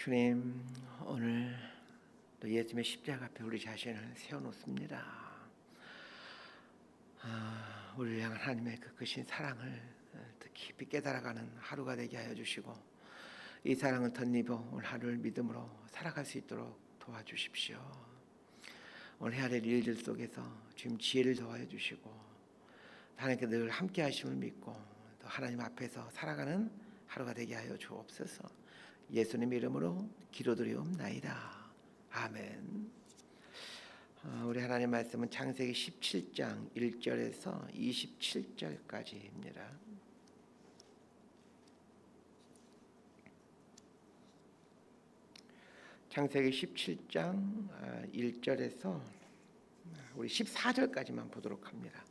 주님, 오늘 또 예수님의 십자가 앞에 우리 자신을 세워놓습니다. 우리를 향한 하나님의 그 크신 사랑을 더 깊이 깨달아가는 하루가 되게 하여 주시고, 이 사랑을 덧입어 오늘 하루를 믿음으로 살아갈 수 있도록 도와주십시오. 오늘 해야 될 일들 속에서 주님 지혜를 더하여 주시고, 하나님께 늘 함께 하심을 믿고 또 하나님 앞에서 살아가는 하루가 되게 하여 주옵소서. 예수님 이름으로 기도드리옵나이다. 아멘. 우리 하나님 말씀은 창세기 17장 1절에서 27절까지입니다. 창세기 17장 1절에서 우리 14절까지만 보도록 합니다.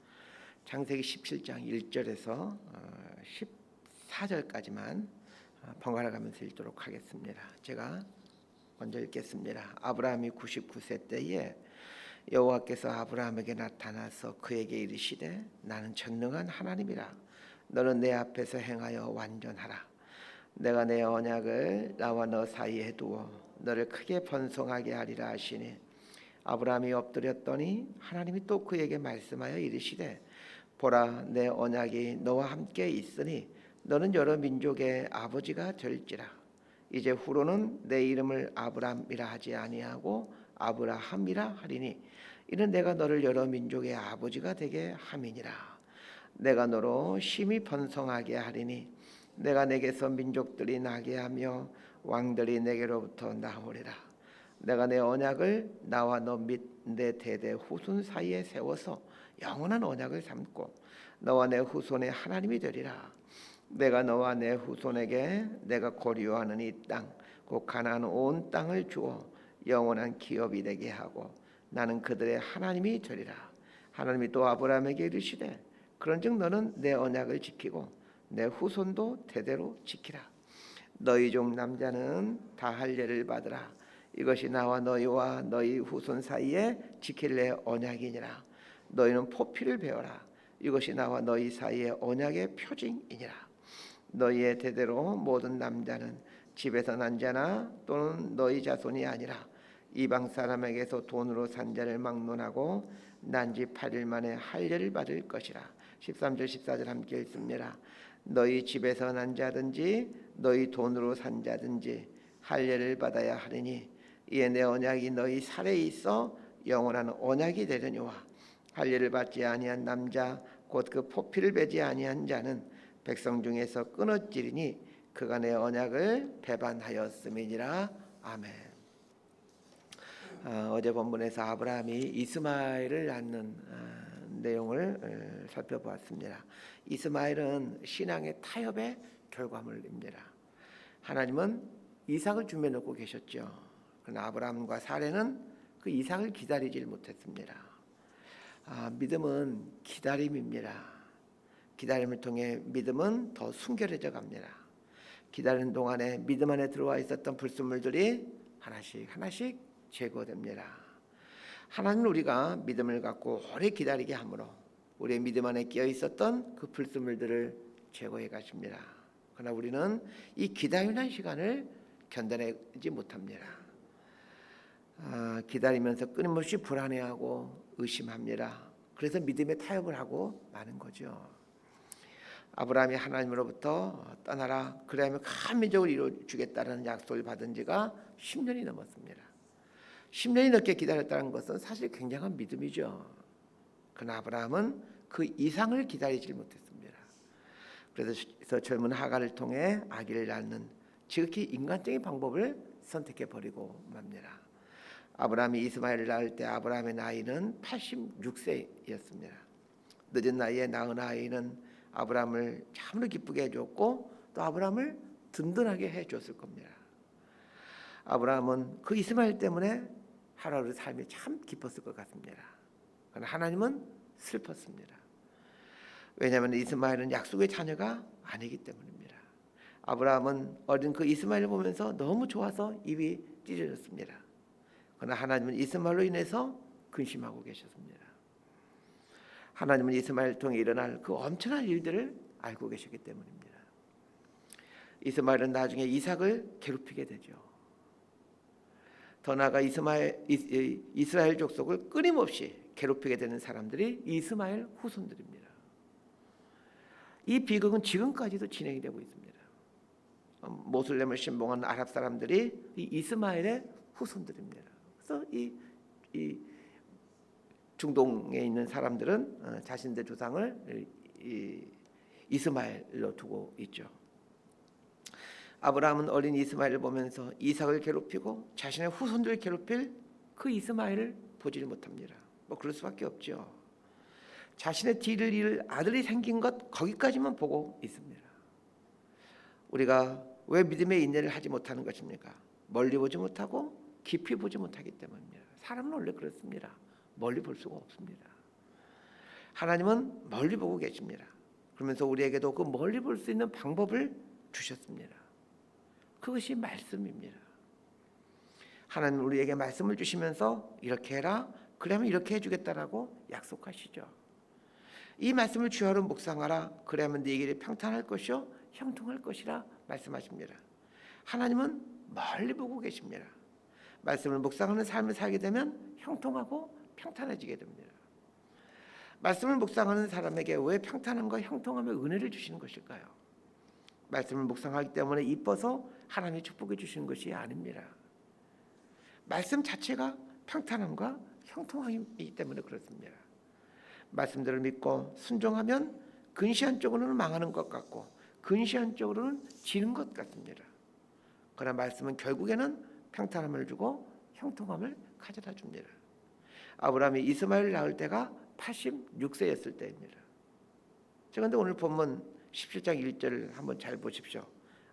창세기 17장 1절에서 14절까지만 번갈아 가면서 읽도록 하겠습니다. 제가 먼저 읽겠습니다. 아브라함이 99세 때에 여호와께서 아브라함에게 나타나서 그에게 이르시되 나는 전능한 하나님이라. 너는 내 앞에서 행하여 완전하라. 내가 내 언약을 나와 너 사이에 두어 너를 크게 번성하게 하리라 하시니, 아브라함이 엎드렸더니 하나님이 또 그에게 말씀하여 이르시되 보라, 내 언약이 너와 함께 있으니 너는 여러 민족의 아버지가 될지라. 이제 후로는 내 이름을 아브람이라 하지 아니하고 아브라함이라 하리니, 이는 내가 너를 여러 민족의 아버지가 되게 함이니라. 내가 너로 심히 번성하게 하리니 내가 내게서 민족들이 나게 하며 왕들이 내게로부터 나오리라. 내가 내 언약을 나와 너 및 내 대대 후손 사이에 세워서 영원한 언약을 삼고 너와 내 후손의 하나님이 되리라. 내가 너와 내 후손에게 내가 고려하는 이 땅 곧 가나안 온 땅을 주어 영원한 기업이 되게 하고 나는 그들의 하나님이 되리라. 하나님이 또 아브라함에게 이르시되 그런즉 너는 내 언약을 지키고 내 후손도 대대로 지키라. 너희 종 남자는 다 할례를 받으라. 이것이 나와 너희와 너희 후손 사이에 지킬 내 언약이니라. 너희는 포피를 베어라. 이것이 나와 너희 사이의 언약의 표징이니라. 너희의 대대로 모든 남자는 집에서 난 자나 또는 너희 자손이 아니라 이방 사람에게서 돈으로 산 자를 막론하고 난 지 8일 만에 할례를 받을 것이라. 13절 14절 함께 읽습니다. 너희 집에서 난 자든지 너희 돈으로 산 자든지 할례를 받아야 하리니 이에 내 언약이 너희 살에 있어 영원한 언약이 되려니와 할례를 받지 아니한 남자 곧 그 포피를 베지 아니한 자는 백성 중에서 끊어지리니 그가 내 언약을 배반하였음이니라. 아멘. 어제 본문에서 아브라함이 이스마엘을 낳는 내용을 살펴보았습니다. 이스마엘은 신앙의 타협의 결과물입니다. 하나님은 이삭을 준비해 놓고 계셨죠. 그러나 아브라함과 사레는 그 이삭을 기다리질 못했습니다. 믿음은 기다림입니다. 기다림을 통해 믿음은 더 순결해져 갑니다. 기다리는 동안에 믿음 안에 들어와 있었던 불순물들이 하나씩 제거됩니다. 하나님은 우리가 믿음을 갖고 오래 기다리게 하므로 우리의 믿음 안에 끼어 있었던 그 불순물들을 제거해 가십니다. 그러나 우리는 이 기다리는 시간을 견뎌내지 못합니다. 기다리면서 끊임없이 불안해하고 의심합니다. 그래서 믿음의 타협을 하고 마는 거죠. 아브라함이 하나님으로부터 떠나라 그래야면 큰 민족을 이루어주겠다는 약속을 받은 지가 10년이 넘었습니다. 10년이 넘게 기다렸다는 것은 사실 굉장한 믿음이죠. 그러나 아브라함은 그 이상을 기다리지 못했습니다. 그래서 젊은 하갈을 통해 아기를 낳는 지극히 인간적인 방법을 선택해 버리고 맙니다. 아브라함이 이스마엘을 낳을 때 아브라함의 나이는 86세였습니다. 늦은 나이에 낳은 아이는 아브라함을 참으로 기쁘게 해줬고 또 아브라함을 든든하게 해줬을 겁니다. 아브라함은 그 이스마엘 때문에 하루하루 삶이 참 기뻤을 것 같습니다. 그러나 하나님은 슬펐습니다. 왜냐하면 이스마엘은 약속의 자녀가 아니기 때문입니다. 아브라함은 어린 그 이스마엘을 보면서 너무 좋아서 입이 찢어졌습니다. 그러나 하나님은 이스마엘로 인해서 근심하고 계셨습니다. 하나님은 이스마엘을 통해 일어날 그 엄청난 일들을 알고 계셨기 때문입니다. 이스마엘은 나중에 이삭을 괴롭히게 되죠. 더 나아가 이스라엘 족속을 끊임없이 괴롭히게 되는 사람들이 이스마엘 후손들입니다. 이 비극은 지금까지도 진행이 되고 있습니다. 모슬렘을 신봉한 아랍 사람들이 이 이스마엘의 후손들입니다. 그래서 이 중동에 있는 사람들은 자신들 조상을 이스마엘로 두고 있죠. 아브라함은 어린 이스마엘을 보면서 이삭을 괴롭히고 자신의 후손들을 괴롭힐 그 이스마엘을 보지를 못합니다. 뭐 그럴 수밖에 없죠. 자신의 뒤를 이을 아들이 생긴 것 거기까지만 보고 있습니다. 우리가 왜 믿음의 인내를 하지 못하는 것입니까? 멀리 보지 못하고 깊이 보지 못하기 때문입니다. 사람은 원래 그렇습니다. 멀리 볼 수가 없습니다. 하나님은 멀리 보고 계십니다. 그러면서 우리에게도 그 멀리 볼 수 있는 방법을 주셨습니다. 그것이 말씀입니다. 하나님 우리에게 말씀을 주시면서 이렇게 해라, 그러면 이렇게 해주겠다라고 약속하시죠. 이 말씀을 주야로 묵상하라, 그래야만 네 길이 평탄할 것이요 형통할 것이라 말씀하십니다. 하나님은 멀리 보고 계십니다. 말씀을 묵상하는 삶을 살게 되면 형통하고 평탄해지게 됩니다. 말씀을 묵상하는 사람에게 왜 평탄함과 형통함의 은혜를 주시는 것일까요? 말씀을 묵상하기 때문에 이뻐서 하나님이 축복해 주시는 것이 아닙니다. 말씀 자체가 평탄함과 형통함이기 때문에 그렇습니다. 말씀들을 믿고 순종하면 근시한 쪽으로는 망하는 것 같고 근시한 쪽으로는 지는 것 같습니다. 그러나 말씀은 결국에는 평탄함을 주고 형통함을 가져다 줍니다. 아브라함이 이스마엘을 낳을 때가 86세였을 때입니다. 그런데 오늘 본문 17장 1절을 한번 잘 보십시오.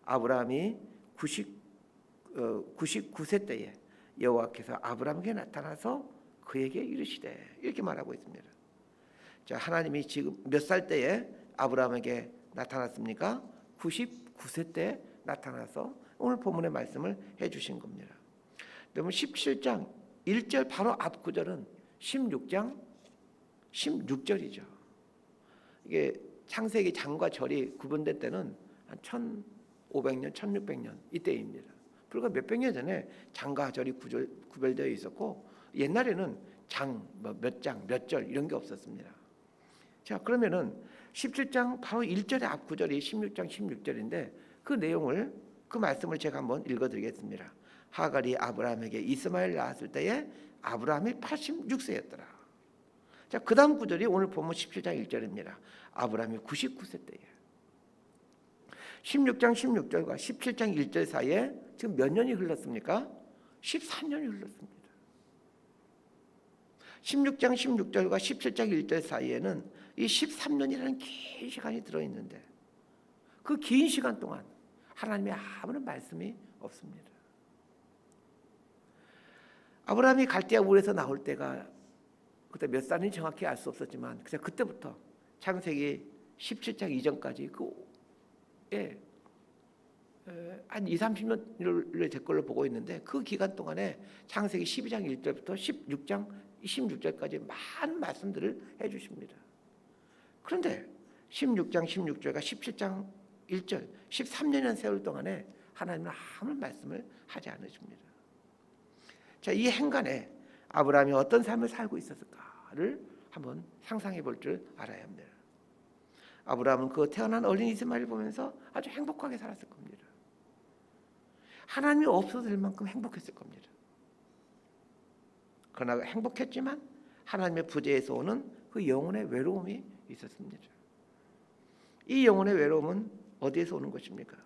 아브라함이 99세 때에 여호와께서 아브라함에게 나타나서 그에게 이르시되, 이렇게 말하고 있습니다. 자, 하나님이 지금 몇 살 때에 아브라함에게 나타났습니까? 99세 때에 나타나서 오늘 본문의 말씀을 해주신 겁니다. 여러분 17장 1절 바로 앞 구절은 16장 16절이죠. 이게 창세기 장과 절이 구분될 때는 한 1500년, 1600년 이때입니다. 불과 몇백 년 전에 장과 절이 구별되어 있었고 옛날에는 장, 몇 장, 몇 절 이런 게 없었습니다. 자, 그러면은 17장 바로 1절의 앞 구절이 16장 16절인데 그 내용을, 그 말씀을 제가 한번 읽어드리겠습니다. 하갈이 아브라함에게 이스마엘 낳았을 때에 아브라함이 86세였더라. 자, 그 다음 구절이 오늘 본문 17장 1절입니다. 아브라함이 99세 때에. 16장 16절과 17장 1절 사이에 지금 몇 년이 흘렀습니까? 13년이 흘렀습니다. 16장 16절과 17장 1절 사이에는 이 13년이라는 긴 시간이 들어있는데 그 긴 시간 동안 하나님의 아무런 말씀이 없습니다. 아브라함이 갈대아 울에서 나올 때가 그때 몇 살인지 정확히 알 수 없었지만 그때부터 창세기 17장 이전까지 한 2, 30년을 제 걸로 보고 있는데 그 기간 동안에 창세기 12장 1절부터 16장 26절까지 많은 말씀들을 해주십니다. 그런데 16장 16절과 17장 1절 13년이라는 세월 동안에 하나님은 아무런 말씀을 하지 않으십니다. 자, 이 행간에 아브라함이 어떤 삶을 살고 있었을까를 한번 상상해 볼 줄 알아야 합니다. 아브라함은 그 태어난 어린 이스마엘을 보면서 아주 행복하게 살았을 겁니다. 하나님이 없어도 될 만큼 행복했을 겁니다. 그러나 행복했지만 하나님의 부재에서 오는 그 영혼의 외로움이 있었습니다. 이 영혼의 외로움은 어디에서 오는 것입니까?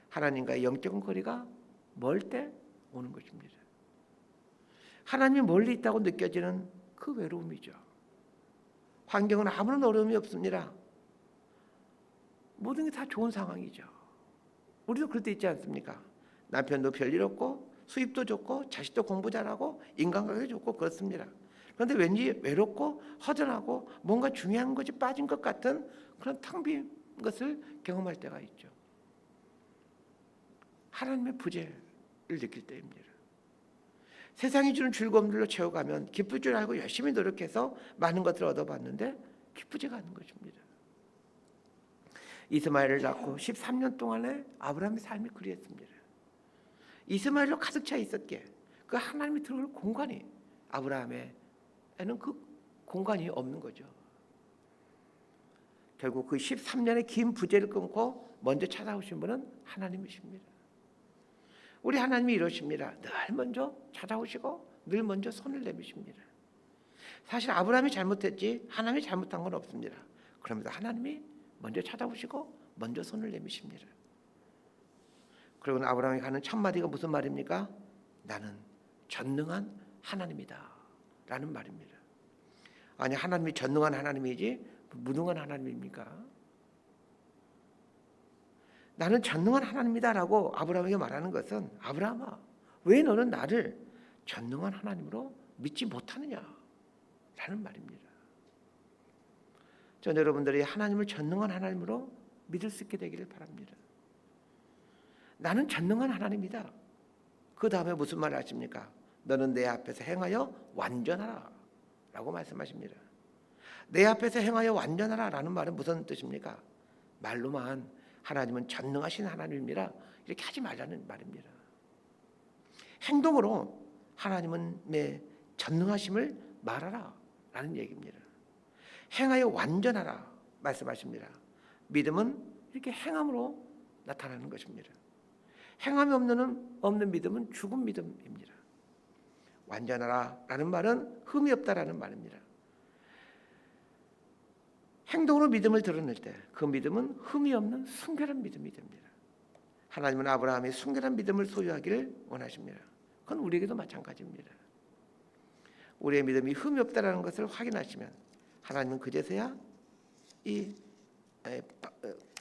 하나님과의 영적인 거리가 멀 때 오는 것입니다. 하나님이 멀리 있다고 느껴지는 그 외로움이죠. 환경은 아무런 어려움이 없습니다. 모든 게 다 좋은 상황이죠. 우리도 그럴 때 있지 않습니까? 남편도 별일 없고 수입도 좋고 자식도 공부 잘하고 인간관계도 좋고 그렇습니다. 그런데 왠지 외롭고 허전하고 뭔가 중요한 것이 빠진 것 같은 그런 텅 빈 것을 경험할 때가 있죠. 하나님의 부재를 느낄 때입니다. 세상이 주는 즐거움들로 채워가면 기쁠 줄 알고 열심히 노력해서 많은 것들을 얻어봤는데 기쁘지가 않은 것입니다. 이스마엘을 낳고 13년 동안에 아브라함의 삶이 그리했습니다. 이스마엘로 가득 차 있었기에 그 하나님이 들어갈 공간이 아브라함에는 그 공간이 없는 거죠. 결국 그 13년의 긴 부재를 끊고 먼저 찾아오신 분은 하나님이십니다. 우리 하나님이 이러십니다. 늘 먼저 찾아오시고 늘 먼저 손을 내미십니다. 사실 아브라함이 잘못했지 하나님이 잘못한 건 없습니다. 그러면서 하나님이 먼저 찾아오시고 먼저 손을 내미십니다. 그리고 아브라함이 가는 첫 마디가 무슨 말입니까? 나는 전능한 하나님이다 라는 말입니다. 아니, 하나님이 전능한 하나님이지 무능한 하나님입니까? 나는 전능한 하나님이다 라고 아브라함에게 말하는 것은, 아브라함아, 왜 너는 나를 전능한 하나님으로 믿지 못하느냐 라는 말입니다. 전 여러분들이 하나님을 전능한 하나님으로 믿을 수 있게 되기를 바랍니다. 나는 전능한 하나님이다. 그 다음에 무슨 말을 하십니까? 너는 내 앞에서 행하여 완전하라 라고 말씀하십니다. 내 앞에서 행하여 완전하라 라는 말은 무슨 뜻입니까? 말로만 하나님은 전능하신 하나님이라 이렇게 하지 말라는 말입니다. 행동으로 하나님은 내 전능하심을 말하라 라는 얘기입니다. 행하여 완전하라 말씀하십니다. 믿음은 이렇게 행함으로 나타나는 것입니다. 행함이 없는 믿음은 죽은 믿음입니다. 완전하라 라는 말은 흠이 없다라는 말입니다. 행동으로 믿음을 드러낼 때 그 믿음은 흠이 없는 순결한 믿음이 됩니다. 하나님은 아브라함이 순결한 믿음을 소유하기를 원하십니다. 그건 우리에게도 마찬가지입니다. 우리의 믿음이 흠이 없다라는 것을 확인하시면 하나님은 그제서야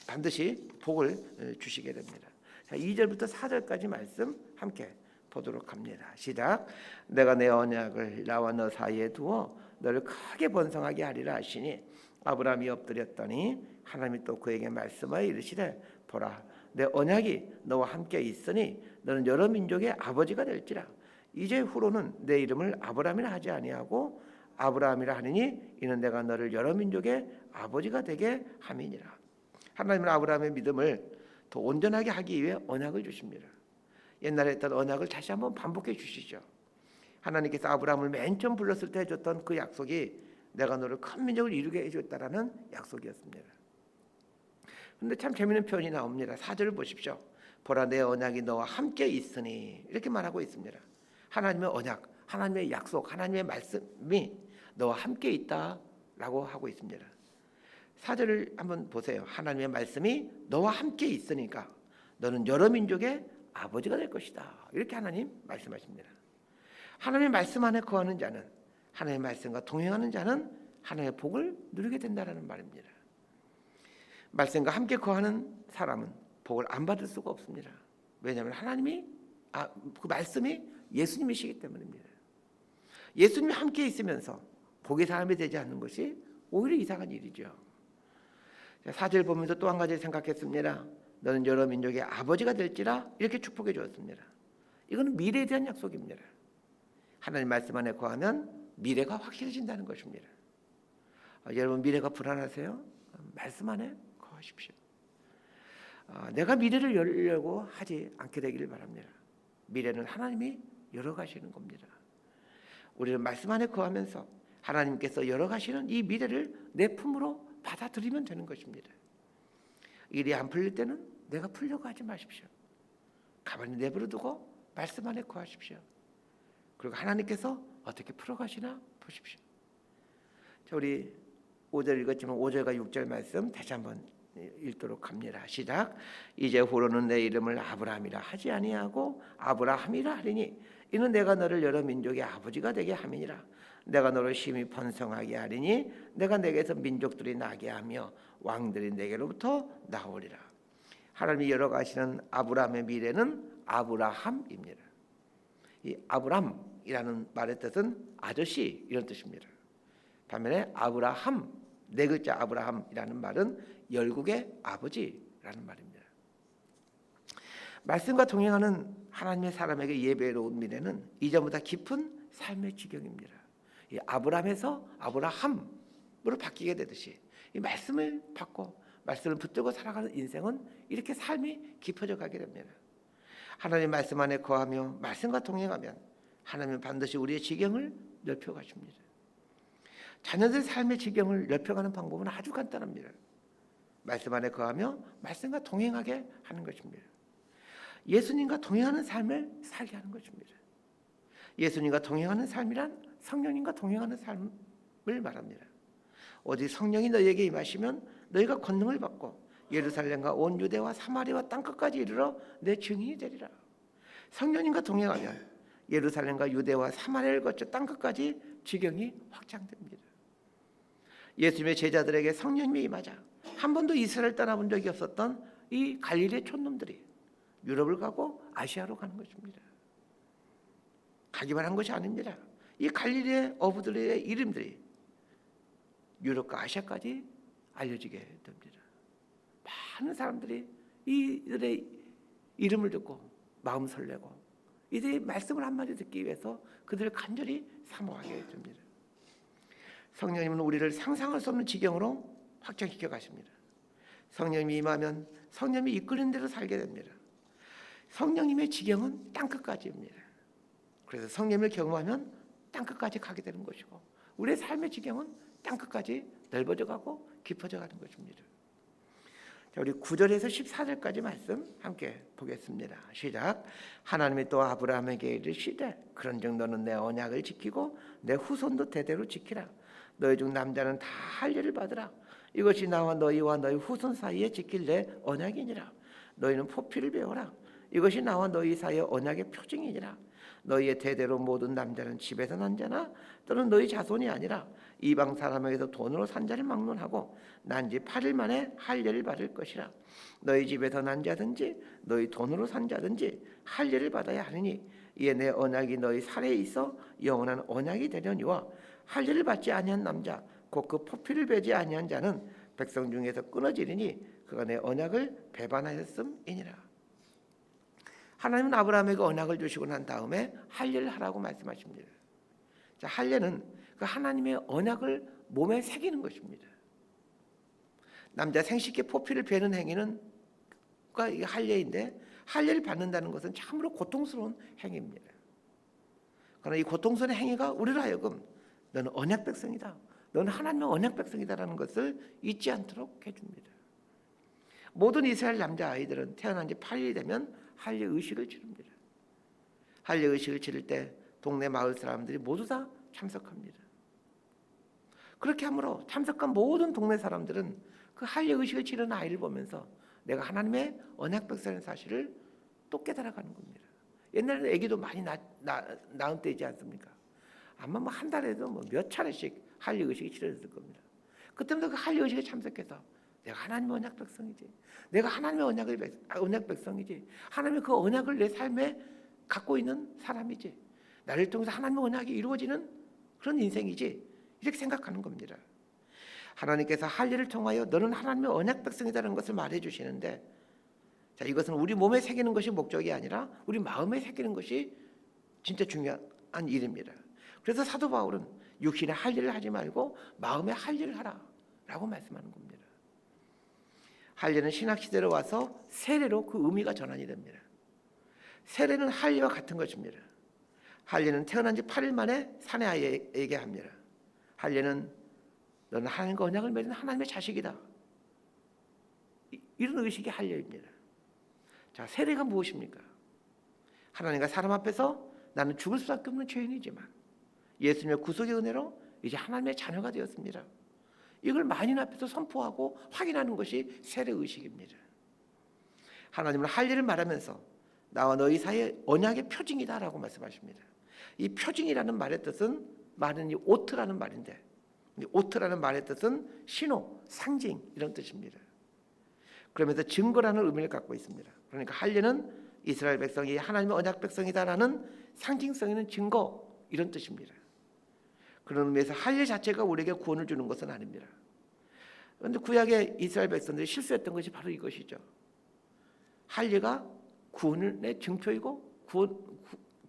반드시 복을 주시게 됩니다. 자, 2절부터 4절까지 말씀 함께 보도록 합니다. 시작. 내가 내 언약을 나와 너 사이에 두어 너를 크게 번성하게 하리라 하시니 아브라함이 엎드렸더니 하나님이 또 그에게 말씀하여 이르시되 보라 내 언약이 너와 함께 있으니 너는 여러 민족의 아버지가 될지라. 이제 후로는 내 이름을 아브라함이라 하지 아니하고 아브라함이라 하느니 이는 내가 너를 여러 민족의 아버지가 되게 함이니라. 하나님은 아브라함의 믿음을 더 온전하게 하기 위해 언약을 주십니다. 옛날에 했던 언약을 다시 한번 반복해 주시죠. 하나님께서 아브라함을 맨 처음 불렀을 때 해줬던 그 약속이 내가 너를 큰 민족을 이루게 해줬다라는 약속이었습니다. 그런데 참 재미있는 표현이 나옵니다. 4절을 보십시오. 보라 내 언약이 너와 함께 있으니 이렇게 말하고 있습니다. 하나님의 언약, 하나님의 약속, 하나님의 말씀이 너와 함께 있다라고 하고 있습니다. 4절을 한번 보세요. 하나님의 말씀이 너와 함께 있으니까 너는 여러 민족의 아버지가 될 것이다. 이렇게 하나님 말씀하십니다. 하나님의 말씀 안에 거하는 자는, 하나님의 말씀과 동행하는 자는 하나님의 복을 누리게 된다는 말입니다. 말씀과 함께 거하는 사람은 복을 안 받을 수가 없습니다. 왜냐하면 하나님이 그 말씀이 예수님이시기 때문입니다. 예수님이 함께 있으면서 복의 사람이 되지 않는 것이 오히려 이상한 일이죠. 4절 보면서 또 한 가지 생각했습니다. 너는 여러 민족의 아버지가 될지라 이렇게 축복해 주었습니다. 이거는 미래에 대한 약속입니다. 하나님 말씀 안에 거하면 미래가 확실해진다는 것입니다. 여러분 미래가 불안하세요? 말씀 안에 거하십시오. 내가 미래를 열려고 하지 않게 되기를 바랍니다. 미래는 하나님이 열어가시는 겁니다. 우리는 말씀 안에 거하면서 하나님께서 열어가시는 이 미래를 내 품으로 받아들이면 되는 것입니다. 일이 안 풀릴 때는 내가 풀려고 하지 마십시오. 가만히 내버려두고 말씀 안에 거하십시오. 그리고 하나님께서 어떻게 풀어가시나 보십시오. 자, 우리 5절 읽었지만 5절과 6절 말씀 다시 한번 읽도록 합니다. 시작. 이제 후로는 내 이름을 아브라함이라 하지 아니하고 아브라함이라 하리니 이는 내가 너를 여러 민족의 아버지가 되게 함이니라. 내가 너를 심히 번성하게 하리니 내가 내게서 민족들이 나게 하며 왕들이 내게로부터 나오리라. 하나님이 열어가시는 아브라함의 미래는 아브라함입니다. 이 아브람이라는 말의 뜻은 아저씨 이런 뜻입니다. 반면에 아브라함, 네 글자 아브라함이라는 말은 열국의 아버지라는 말입니다. 말씀과 동행하는 하나님의 사람에게 예배로운 미래는 이전보다 깊은 삶의 지경입니다. 이 아브람에서 아브라함으로 바뀌게 되듯이 이 말씀을 받고 말씀을 붙들고 살아가는 인생은 이렇게 삶이 깊어져 가게 됩니다. 하나님 말씀 안에 거하며 말씀과 동행하면 하나님은 반드시 우리의 지경을 넓혀가십니다. 자녀들의 삶의 지경을 넓혀가는 방법은 아주 간단합니다. 말씀 안에 거하며 말씀과 동행하게 하는 것입니다. 예수님과 동행하는 삶을 살게 하는 것입니다. 예수님과 동행하는 삶이란 성령님과 동행하는 삶을 말합니다. 오직 성령이 너희에게 임하시면 너희가 권능을 받고 예루살렘과 온 유대와 사마리아와 땅끝까지 이르러 내 증인이 되리라. 성령님과 동행하면 예루살렘과 유대와 사마리아를 거쳐 땅끝까지 지경이 확장됩니다. 예수님의 제자들에게 성령님이 임하자 한 번도 이스라엘 떠나본 적이 없었던 이 갈릴리의 촌놈들이 유럽을 가고 아시아로 가는 것입니다. 가기만 한 것이 아닙니다. 이 갈릴리의 어부들의 이름들이 유럽과 아시아까지 알려지게 됩니다. 많은 사람들이 이들의 이름을 듣고 마음 설레고 이들의 말씀을 한마디 듣기 위해서 그들을 간절히 사모하게 됩니다. 성령님은 우리를 상상할 수 없는 지경으로 확장시켜 가십니다. 성령님이 임하면 성령님이 이끄는 대로 살게 됩니다. 성령님의 지경은 땅끝까지입니다. 그래서 성령님을 경험하면 땅끝까지 가게 되는 것이고 우리의 삶의 지경은 땅끝까지 넓어져 가고 깊어져 가는 것입니다. 자, 우리 9절에서 14절까지 말씀 함께 보겠습니다. 시작. 하나님이 또 아브라함에게 이르시되 그런즉 너는 내 언약을 지키고 내 후손도 대대로 지키라. 너희 중 남자는 다 할례를 받으라. 이것이 나와 너희와 너희 후손 사이에 지킬 내 언약이니라. 너희는 포피를 배워라. 이것이 나와 너희 사이의 언약의 표징이니라. 너희의 대대로 모든 남자는 집에서 난 자나 또는 너희 자손이 아니라 이방 사람에게서 돈으로 산 자를 막론하고 난 지 8일 만에 할례를 받을 것이라. 너희 집에서 난 자든지 너희 돈으로 산 자든지 할례를 받아야 하느니 이에 내 언약이 너희 살에 있어 영원한 언약이 되려니와 할례를 받지 아니한 남자 곧 그 포피를 베지 아니한 자는 백성 중에서 끊어지리니 그가 내 언약을 배반하였음이니라. 하나님은 아브라함에게 언약을 주시고 난 다음에 할례를 하라고 말씀하십니다. 자, 할례는 그 하나님의 언약을 몸에 새기는 것입니다. 남자 생식기 포피를 베는 행위는 할례인데 할례를 받는다는 것은 참으로 고통스러운 행위입니다. 그러나 이 고통스러운 행위가 우리로 하여금 너는 언약 백성이다. 너는 하나님의 언약 백성이다라는 것을 잊지 않도록 해줍니다. 모든 이스라엘 남자아이들은 태어난 지 8일이 되면 할례 의식을 치릅니다. 할례 의식을 치를 때 동네 마을 사람들이 모두 다 참석합니다. 그렇게 함으로 참석한 모든 동네 사람들은 그 할례 의식을 치르는 아이를 보면서 내가 하나님의 언약 백성의 사실을 또 깨달아가는 겁니다. 옛날에는 아기도 많이 낳은 때이지 않습니까? 아마 뭐 한 달에도 뭐 몇 차례씩 할례 의식이 치러졌을 겁니다. 그때부터 그 할례 의식에 참석해서 내가 하나님의 언약 백성이지. 내가 하나님의 언약 백성이지. 하나님의 그 언약을 내 삶에 갖고 있는 사람이지. 나를 통해서 하나님의 언약이 이루어지는 그런 인생이지. 이렇게 생각하는 겁니다. 하나님께서 할례를 통하여 너는 하나님의 언약 백성이라는 것을 말해 주시는데, 자, 이것은 우리 몸에 새기는 것이 목적이 아니라 우리 마음에 새기는 것이 진짜 중요한 일입니다. 그래서 사도 바울은 육신의 할례를 하지 말고 마음의 할례를 하라라고 말씀하는 겁니다. 할례는 신학 시대로 와서 세례로 그 의미가 전환이 됩니다. 세례는 할례와 같은 것입니다. 할례는 태어난 지 8일 만에 사내 아이에게 합니다. 할례는 너는 하나님과 언약을 맺은 하나님의 자식이다. 이런 의식이 할례입니다. 자, 세례가 무엇입니까? 하나님과 사람 앞에서 나는 죽을 수밖에 없는 죄인이지만 예수님의 구속의 은혜로 이제 하나님의 자녀가 되었습니다. 이걸 만인 앞에서 선포하고 확인하는 것이 세례 의식입니다. 하나님은 할례를 말하면서 나와 너희 사이의 언약의 표징이다라고 말씀하십니다. 이 표징이라는 말의 뜻은 말은 이 오트라는 말인데, 이 오트라는 말의 뜻은 신호, 상징 이런 뜻입니다. 그러면서 증거라는 의미를 갖고 있습니다. 그러니까 할례는 이스라엘 백성이 하나님의 언약 백성이다라는 상징성 있는 증거 이런 뜻입니다. 그런 의미에서 할례 자체가 우리에게 구원을 주는 것은 아닙니다. 그런데 구약의 이스라엘 백성들이 실수했던 것이 바로 이것이죠. 할례가 구원의 증표이고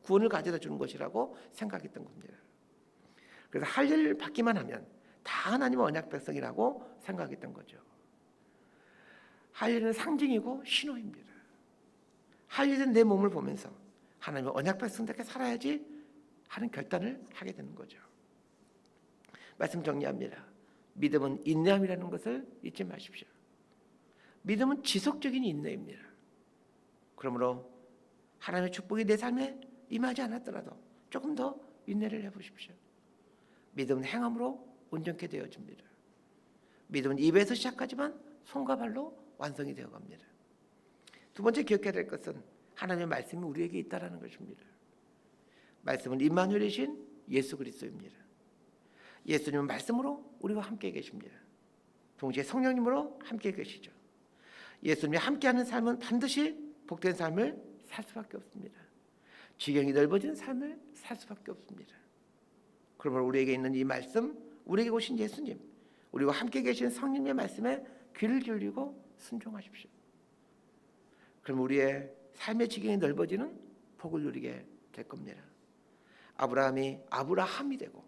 구원을 가져다 주는 것이라고 생각했던 겁니다. 그래서 할례를 받기만 하면 다 하나님의 언약 백성이라고 생각했던 거죠. 할례는 상징이고 신호입니다. 할례된 내 몸을 보면서 하나님의 언약 백성답게 살아야지 하는 결단을 하게 되는 거죠. 말씀 정리합니다. 믿음은 인내함이라는 것을 잊지 마십시오. 믿음은 지속적인 인내입니다. 그러므로 하나님의 축복이 내 삶에 임하지 않았더라도 조금 더 인내를 해보십시오. 믿음은 행함으로 온전케 되어집니다. 믿음은 입에서 시작하지만 손과 발로 완성이 되어갑니다. 두 번째 기억해야 될 것은 하나님의 말씀이 우리에게 있다는 것입니다. 말씀은 임마누엘이신 예수 그리스도입니다. 예수님은 말씀으로 우리와 함께 계십니다. 동시에 성령님으로 함께 계시죠. 예수님이 함께하는 삶은 반드시 복된 삶을 살 수밖에 없습니다. 지경이 넓어진 삶을 살 수밖에 없습니다. 그러므로 우리에게 있는 이 말씀, 우리에게 오신 예수님, 우리와 함께 계신 성령님의 말씀에 귀를 기울이고 순종하십시오. 그럼 우리의 삶의 지경이 넓어지는 복을 누리게 될 겁니다. 아브라함이 아브라함이 되고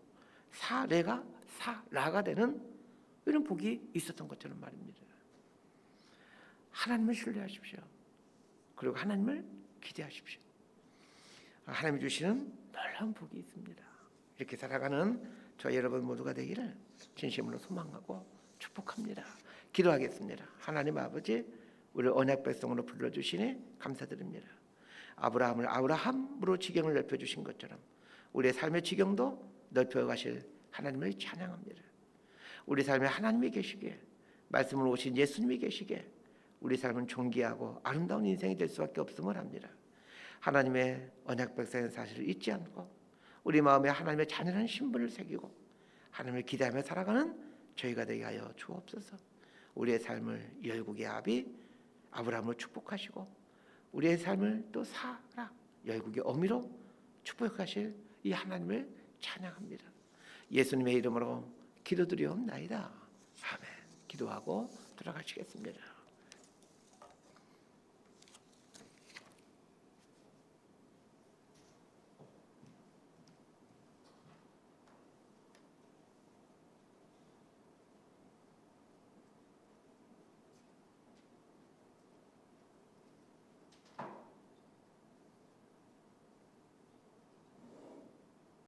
사레가 사라가 되는 이런 복이 있었던 것처럼 말입니다. 하나님을 신뢰하십시오. 그리고 하나님을 기대하십시오. 하나님이 주시는 놀라운 복이 있습니다. 이렇게 살아가는 저희 여러분 모두가 되기를 진심으로 소망하고 축복합니다. 기도하겠습니다. 하나님 아버지, 우리를 언약 백성으로 불러주시니 감사드립니다. 아브라함을 아브라함으로 지경을 넓혀주신 것처럼 우리의 삶의 지경도 넓혀가실 하나님을 찬양합니다. 우리 삶에 하나님이 계시기에, 말씀으로 오신 예수님이 계시기에 우리 삶은 존귀하고 아름다운 인생이 될 수밖에 없음을 합니다. 하나님의 언약 백성의 사실을 잊지 않고 우리 마음에 하나님의 자녀라는 신분을 새기고 하나님을 기대하며 살아가는 저희가 되게 하여 주옵소서. 우리의 삶을 열국의 아비 아브라함으로 축복하시고 우리의 삶을 또 사라 열국의 어미로 축복하실 이 하나님을 찬양합니다. 예수님의 이름으로 기도드리옵나이다. 아멘. 기도하고 들어가시겠습니다.